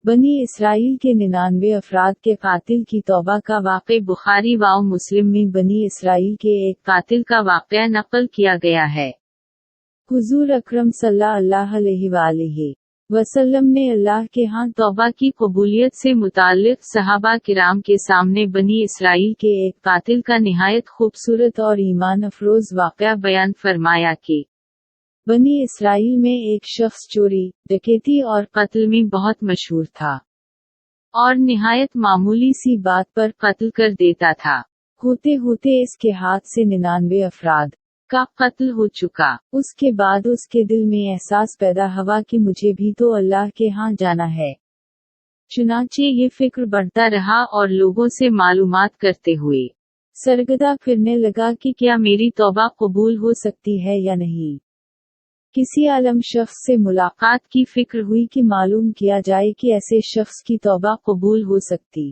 بنی اسرائیل کے 99 افراد کے قاتل کی توبہ کا واقع بخاری و مسلم میں بنی اسرائیل کے ایک قاتل کا واقعہ نقل کیا گیا ہے۔ حضور اکرم صلی اللہ علیہ وآلہ وسلم نے اللہ کے ہاں توبہ کی قبولیت سے متعلق صحابہ کرام کے سامنے بنی اسرائیل کے ایک قاتل کا نہایت خوبصورت اور ایمان افروز واقعہ بیان فرمایا کہ بنی اسرائیل میں ایک شخص چوری، ڈکیتی اور قتل میں بہت مشہور تھا اور نہایت معمولی سی بات پر قتل کر دیتا تھا۔ ہوتے ہوتے اس کے ہاتھ سے 99 افراد کا قتل ہو چکا۔ اس کے بعد اس کے دل میں احساس پیدا ہوا کہ مجھے بھی تو اللہ کے ہاں جانا ہے۔ چنانچہ یہ فکر بڑھتا رہا اور لوگوں سے معلومات کرتے ہوئے سرگردہ پھرنے لگا کہ کیا میری توبہ قبول ہو سکتی ہے یا نہیں۔ کسی عالم شخص سے ملاقات کی فکر ہوئی کہ معلوم کیا جائے کہ ایسے شخص کی توبہ قبول ہو سکتی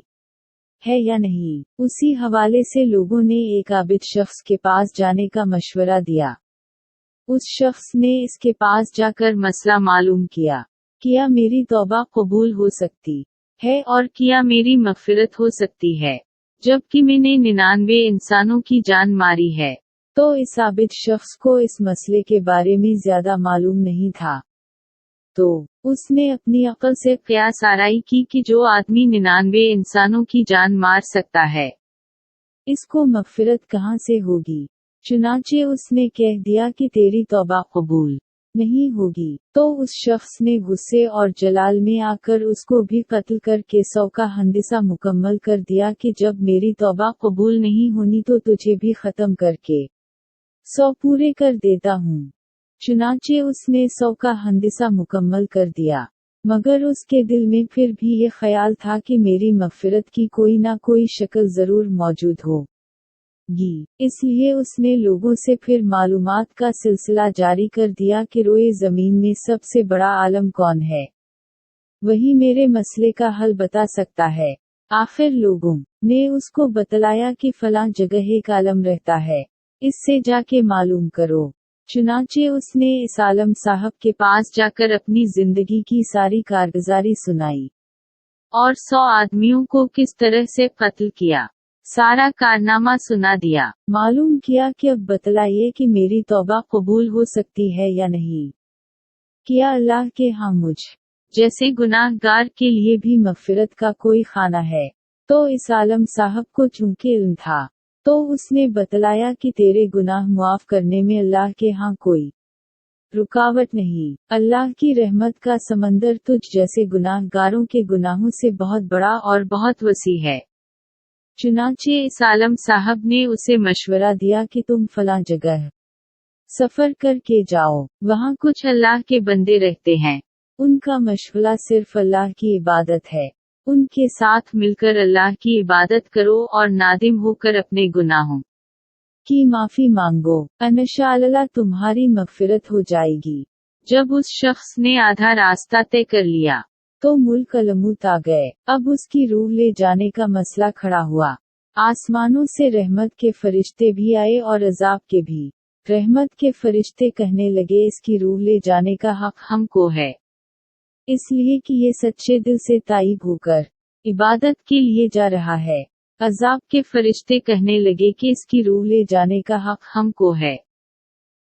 ہے یا نہیں۔ اسی حوالے سے لوگوں نے ایک عابد شخص کے پاس جانے کا مشورہ دیا۔ اس شخص نے اس کے پاس جا کر مسئلہ معلوم کیا میری توبہ قبول ہو سکتی ہے اور کیا میری مغفرت ہو سکتی ہے، جبکہ میں نے 99 انسانوں کی جان ماری ہے۔ تو اس عابد شخص کو اس مسئلے کے بارے میں زیادہ معلوم نہیں تھا، تو اس نے اپنی عقل سے قیاس آرائی کی کہ جو آدمی 99 انسانوں کی جان مار سکتا ہے، اس کو مغفرت کہاں سے ہوگی؟ چنانچہ اس نے کہہ دیا کہ تیری توبہ قبول نہیں ہوگی۔ تو اس شخص نے غصے اور جلال میں آ کر اس کو بھی قتل کر کے 100 کا ہندسہ مکمل کر دیا کہ جب میری توبہ قبول نہیں ہونی تو تجھے بھی ختم کر کے 100 پورے کر دیتا ہوں۔ چنانچہ اس نے 100 کا ہندسہ مکمل کر دیا، مگر اس کے دل میں پھر بھی یہ خیال تھا کہ میری مغفرت کی کوئی نہ کوئی شکل ضرور موجود ہو گی۔ اس لیے اس نے لوگوں سے پھر معلومات کا سلسلہ جاری کر دیا کہ روئے زمین میں سب سے بڑا عالم کون ہے، وہی میرے مسئلے کا حل بتا سکتا ہے۔ آخر لوگوں نے اس کو بتلایا کہ فلاں جگہ ایک عالم رہتا ہے، اس سے جا کے معلوم کرو۔ چنانچہ اس نے اس عالم صاحب کے پاس جا کر اپنی زندگی کی ساری کارگزاری سنائی اور 100 آدمیوں کو کس طرح سے قتل کیا، سارا کارنامہ سنا دیا۔ معلوم کیا کہ اب بتلائیے کہ میری توبہ قبول ہو سکتی ہے یا نہیں۔ کیا اللہ کے ہاں مجھ جیسے گناہ گار کے لیے بھی مغفرت کا کوئی خانہ ہے؟ تو اس عالم صاحب کو چونکہ علم تھا، تو اس نے بتلایا کہ تیرے گناہ معاف کرنے میں اللہ کے ہاں کوئی رکاوٹ نہیں۔ اللہ کی رحمت کا سمندر تجھ جیسے گناہ گاروں کے گناہوں سے بہت بڑا اور بہت وسیع ہے۔ چنانچہ اس عالم صاحب نے اسے مشورہ دیا کہ تم فلاں جگہ سفر کر کے جاؤ، وہاں کچھ اللہ کے بندے رہتے ہیں، ان کا مشغلہ صرف اللہ کی عبادت ہے، ان کے ساتھ مل کر اللہ کی عبادت کرو اور نادم ہو کر اپنے گناہوں کی معافی مانگو، انشاءاللہ تمہاری مغفرت ہو جائے گی۔ جب اس شخص نے آدھا راستہ طے کر لیا تو ملک الموت آ گئے۔ اب اس کی روح لے جانے کا مسئلہ کھڑا ہوا۔ آسمانوں سے رحمت کے فرشتے بھی آئے اور عذاب کے بھی۔ رحمت کے فرشتے کہنے لگے اس کی روح لے جانے کا حق ہم کو ہے، اس لیے کہ یہ سچے دل سے تائب ہو کر عبادت کے لیے جا رہا ہے۔ عذاب کے فرشتے کہنے لگے کہ اس کی روح لے جانے کا حق ہم کو ہے،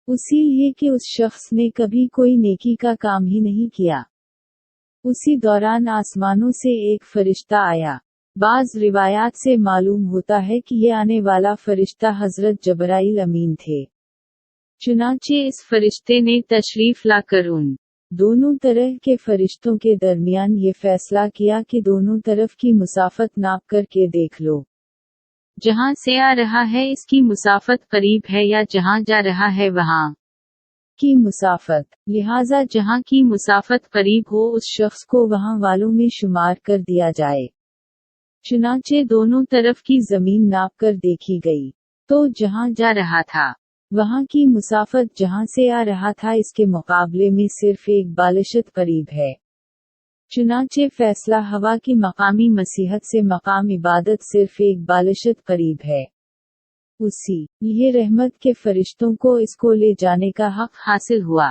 اسی لیے کہ اس شخص نے کبھی کوئی نیکی کا کام ہی نہیں کیا۔ اسی دوران آسمانوں سے ایک فرشتہ آیا۔ بعض روایات سے معلوم ہوتا ہے کہ یہ آنے والا فرشتہ حضرت جبرائیل امین تھے۔ چنانچہ اس فرشتے نے تشریف لا کر ان دونوں طرح کے فرشتوں کے درمیان یہ فیصلہ کیا کہ دونوں طرف کی مسافت ناپ کر کے دیکھ لو، جہاں سے آ رہا ہے اس کی مسافت قریب ہے یا جہاں جا رہا ہے وہاں کی مسافت، لہٰذا جہاں کی مسافت قریب ہو اس شخص کو وہاں والوں میں شمار کر دیا جائے۔ چنانچہ دونوں طرف کی زمین ناپ کر دیکھی گئی، تو جہاں جا رہا تھا وہاں کی مسافت جہاں سے آ رہا تھا اس کے مقابلے میں صرف ایک بالشت قریب ہے۔ چنانچہ فیصلہ ہوا کہ مقامی مسیحت سے مقام عبادت صرف ایک بالشت قریب ہے، اسی لیے رحمت کے فرشتوں کو اس کو لے جانے کا حق حاصل ہوا۔